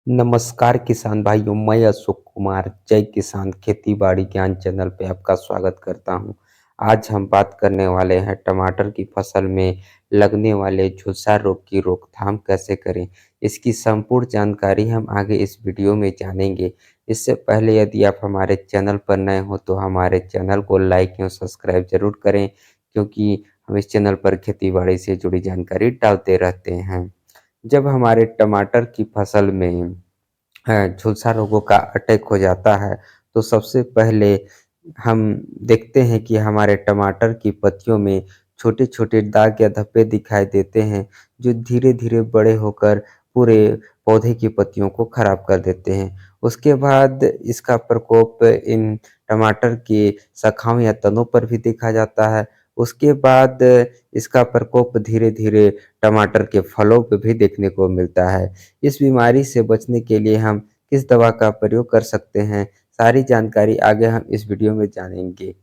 नमस्कार किसान भाइयों, मैं अशोक कुमार जय किसान खेती बाड़ी ज्ञान चैनल पे आपका स्वागत करता हूं। आज हम बात करने वाले हैं टमाटर की फसल में लगने वाले झुलसा रोग की रोकथाम कैसे करें। इसकी संपूर्ण जानकारी हम आगे इस वीडियो में जानेंगे। इससे पहले यदि आप हमारे चैनल पर नए हो तो हमारे चैनल को लाइक एवं सब्सक्राइब जरूर करें, क्योंकि हम इस चैनल पर खेती बाड़ी से जुड़ी जानकारी डालते रहते हैं। जब हमारे टमाटर की फसल में झुलसा रोगों का अटैक हो जाता है, तो सबसे पहले हम देखते हैं कि हमारे टमाटर की पत्तियों में छोटे-छोटे दाग या धब्बे दिखाई देते हैं, जो धीरे-धीरे बड़े होकर पूरे पौधे की पत्तियों को खराब कर देते हैं। उसके बाद इसका प्रकोप इन टमाटर की शाखाओं या तनों पर भी देखा जाता है। उसके बाद इसका प्रकोप धीरे-धीरे टमाटर के फलों पे भी देखने को मिलता है। इस बीमारी से बचने के लिए हम किस दवा का प्रयोग कर सकते हैं, सारी जानकारी आगे हम इस वीडियो में जानेंगे।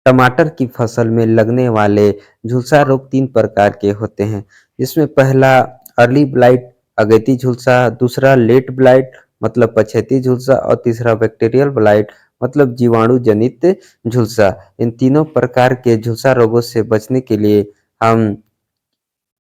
टमाटर की फसल में लगने वाले झुलसा रोग 3 प्रकार के होते हैं, जिसमें पहला अर्ली ब्लाइट अगैती झुलसा, दूसरा लेट ब्लाइट मतलब पछेती झुलसा और तीसरा बैक्टीरियल ब्लाइट मतलब जीवाणु जनित झुलसा। इन तीनों प्रकार के झुलसा रोगों से बचने के लिए हम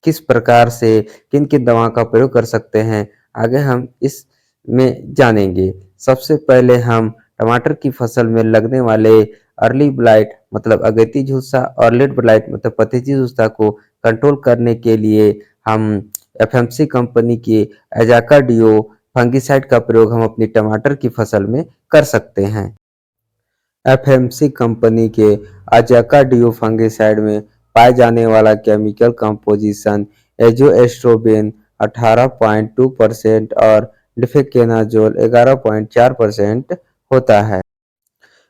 किस प्रकार से किन-किन दवाओं का प्रयोग कर सकते हैं, आगे हम इसमें जानेंगे। सबसे पहले हम टमाटर की फसल में लगने वाले अर्ली ब्लाइट मतलब अगैती झुलसा और लेट ब्लाइट मतलब पतेजी झुलसा को कंट्रोल करने के लिए हम एफएमसी कंपनी की एजाकार्डियो फंगिसाइड का प्रयोग हम अपनी टमाटर की फसल में कर सकते हैं। एफएमसी कंपनी के अज़ाकार्डियो फंगिसाइड में पाए जाने वाला केमिकल कंपोजिशन एजोएस्ट्रोबिन 18.2% और डिफेकेनाजोल 11.4% होता है।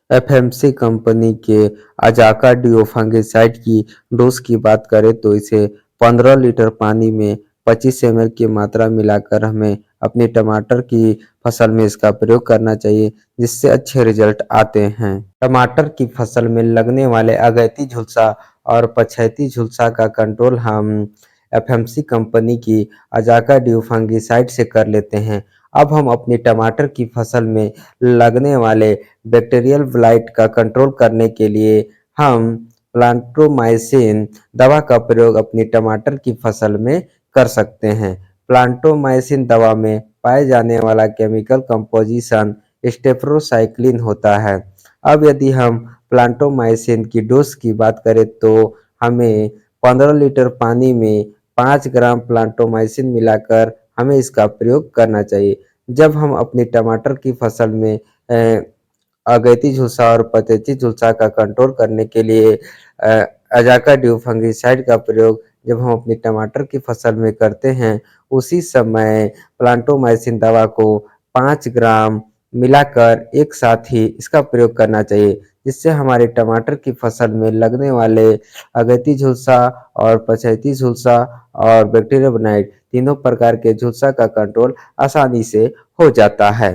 एफएमसी कंपनी के अज़ाकार्डियो फंगिसाइड की डोज की बात करें तो इसे 15 लीटर पानी में 25 ml की मात्रा मिलाकर हमें अपनी टमाटर की फसल में इसका प्रयोग करना चाहिए, जिससे अच्छे रिजल्ट आते हैं। टमाटर की फसल में लगने वाले अगैती झुलसा और पछैती झुलसा का कंट्रोल हम एफएमसी कंपनी की अज़ाकार्डियो फंगिसाइड से कर लेते हैं। अब हम अपनी टमाटर की फसल में लगने वाले बैक्टीरियल ब्लाइट का कंट्रोल करने के लिए हम प्लांटोमाइसिन दवा का प्रयोग अपनी टमाटर की फसल में कर सकते हैं। प्लांटोमाइसिन दवा में पाए जाने वाला केमिकल कंपोजिशन स्टेप्रोसाइक्लिन होता है। अब यदि हम प्लांटोमाइसिन की डोज की बात करें तो हमें 15 लीटर पानी में 5 ग्राम प्लांटोमाइसिन मिलाकर हमें इसका प्रयोग करना चाहिए। जब हम अपनी टमाटर की फसल में अगैती झुलसा और पतेती झुलसा का कंट्रोल करने के लिए अज़ाकार्डियो फंगिसाइड का प्रयोग जब हम अपनी टमाटर की फसल में करते हैं, उसी समय प्लांटोमाइसिन दवा को 5 ग्राम मिलाकर एक साथ ही इसका प्रयोग करना चाहिए, जिससे हमारे टमाटर की फसल में लगने वाले अगैती झुलसा और पछैती झुलसा और बैक्टीरिया बनाइट तीनों प्रकार के झुलसा का कंट्रोल आसानी से हो जाता है।